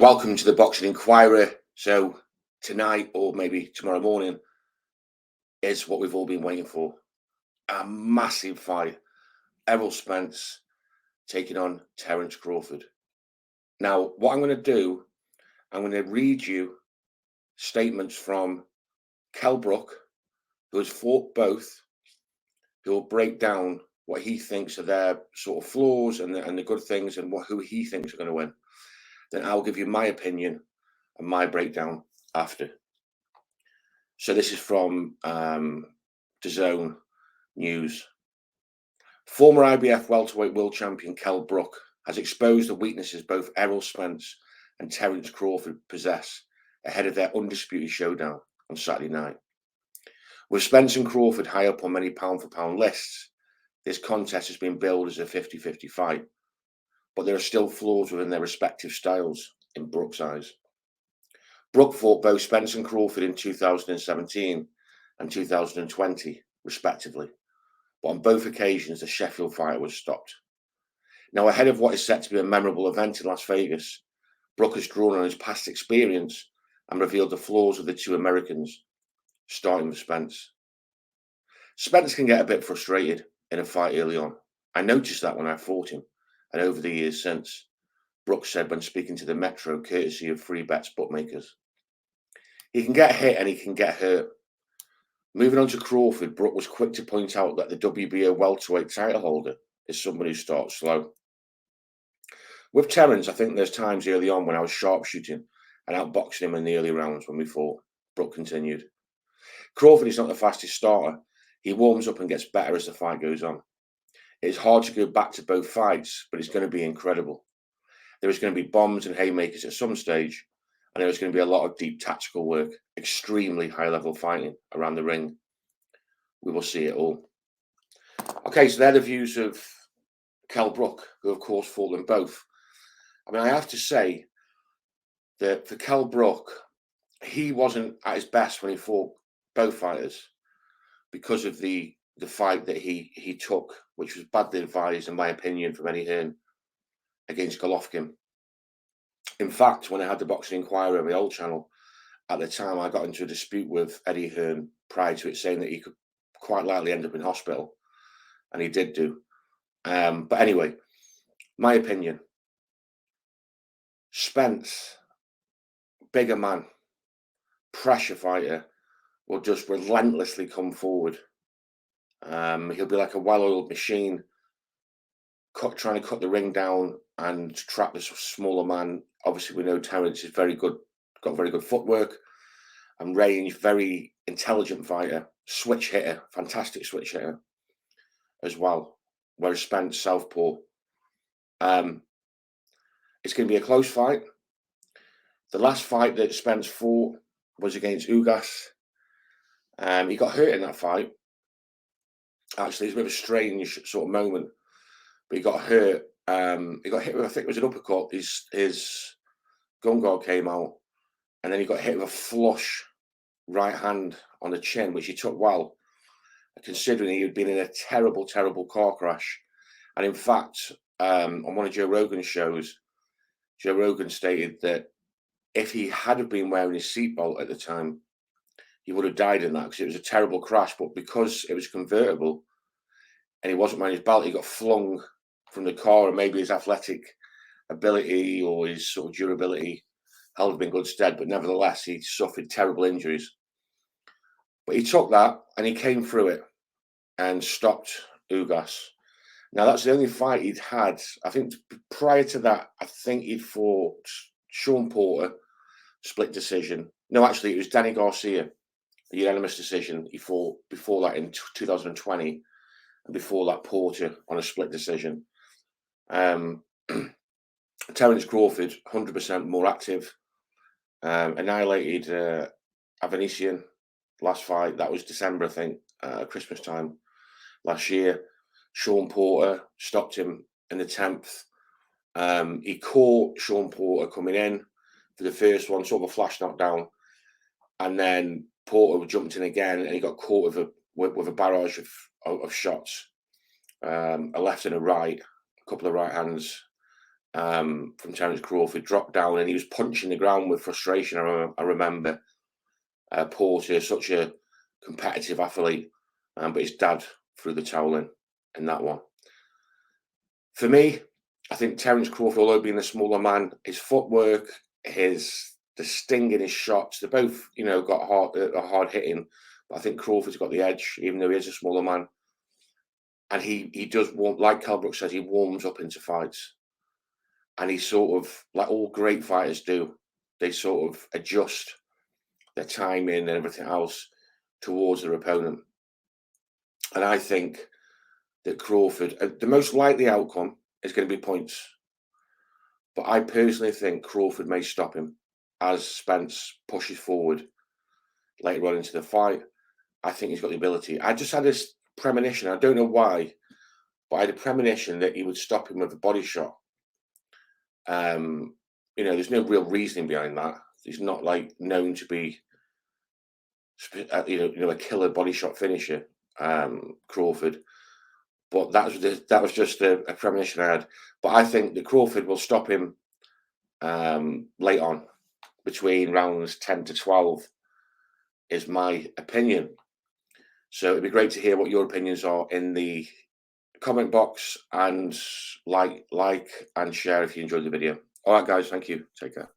Welcome to the Boxing Enquirer. So tonight, or maybe tomorrow morning, is what we've all been waiting for. A massive fight. Errol Spence taking on Terence Crawford. Now, what I'm going to do, I'm going to read you statements from Kell Brook, who has fought both, who will break down what he thinks are their sort of flaws and the good things and who he thinks are going to win. Then I'll give you my opinion and my breakdown after. So this is from DOCZ News. Former IBF welterweight world champion Kell Brook has exposed the weaknesses both Errol Spence and Terence Crawford possess ahead of their undisputed showdown on Saturday night. With Spence and Crawford high up on many pound-for-pound lists, this contest has been billed as a 50-50 fight, but there are still flaws within their respective styles in Brook's eyes. Brook fought both Spence and Crawford in 2017 and 2020, respectively, but on both occasions the Sheffield fight was stopped. Now, ahead of what is set to be a memorable event in Las Vegas, Brook has drawn on his past experience and revealed the flaws of the two Americans, starting with Spence. Spence can get a bit frustrated in a fight early on. I noticed that when I fought him, and over the years since, Brook said when speaking to the Metro, courtesy of Free Bets bookmakers. He can get hit and he can get hurt. Moving on to Crawford, Brook was quick to point out that the WBO welterweight title holder is somebody who starts slow. With Terence, I think there's times early on when I was sharpshooting and outboxing him in the early rounds when we fought. Brook continued. Crawford is not the fastest starter. He warms up and gets better as the fight goes on. It is hard to go back to both fights, but it's going to be incredible. There is going to be bombs and haymakers at some stage, and there is going to be a lot of deep tactical work, extremely high-level fighting around the ring. We will see it all. Okay, so they're the views of Kell Brook, who of course fought them both. I mean, I have to say that for Kell Brook, he wasn't at his best when he fought both fighters because of the fight that he took, which was badly advised, in my opinion, from Eddie Hearn against Golovkin. In fact, when I had the Boxing Enquirer on the old channel, at the time I got into a dispute with Eddie Hearn prior to it, saying that he could quite likely end up in hospital, and he did do. But anyway, my opinion, Spence, bigger man, pressure fighter, will just relentlessly come forward. He'll be like a well-oiled machine, trying to cut the ring down and trap this smaller man. Obviously, we know Terence is very good, got very good footwork and range, very intelligent fighter, switch hitter, fantastic switch hitter as well. Whereas Spence, southpaw. It's going to be a close fight. The last fight that Spence fought was against UGAS. He got hurt in that fight. Actually, it's a bit of a strange sort of moment, but he got hurt. He got hit with, I think it was an uppercut. His gun guard came out, and then he got hit with a flush right hand on the chin, which he took well, considering he had been in a terrible, terrible car crash. And in fact, on one of Joe Rogan's shows, Joe Rogan stated that if he had have been wearing his seatbelt at the time, he would have died in that, because it was a terrible crash. But because it was convertible and he wasn't wearing his belt, he got flung from the car, and maybe his athletic ability or his sort of durability held him in good stead. But nevertheless, he suffered terrible injuries. But he took that and he came through it and stopped UGAS. Now, that's the only fight he'd had. I think prior to that, I think he'd fought Sean Porter, split decision. No, actually, it was Danny Garcia, a unanimous decision. He fought before that in 2020, and before that, Porter on a split decision. Terence Crawford, 100% more active, annihilated Avanesian last fight. That was December, I think, Christmas time last year. Sean Porter stopped him in the 10th. He caught Sean Porter coming in for the first one, sort of a flash knockdown, and then Porter jumped in again, and he got caught with a barrage of shots, a left and a right, a couple of right hands, from Terence Crawford, dropped down, and he was punching the ground with frustration. I remember Porter, such a competitive athlete, but his dad threw the towel in that one. For me, I think Terence Crawford, although being the smaller man, his footwork, the sting in his shots, they both, got hard hitting. But I think Crawford's got the edge, even though he is a smaller man. And he does warm, like Kell Brook says, he warms up into fights. And he sort of, like all great fighters do, they sort of adjust their timing and everything else towards their opponent. And I think that Crawford, the most likely outcome is going to be points. But I personally think Crawford may stop him as Spence pushes forward later on into the fight. I think he's got the ability. I just had this premonition. I don't know why, but I had a premonition that he would stop him with a body shot. There's no real reasoning behind that. He's not like known to be, a killer body shot finisher, Crawford. But that was just a premonition I had. But I think that Crawford will stop him late on, between rounds 10 to 12, is my opinion. So it'd be great to hear what your opinions are in the comment box, and like and share if you enjoyed the video. All right, guys, thank you. Take care.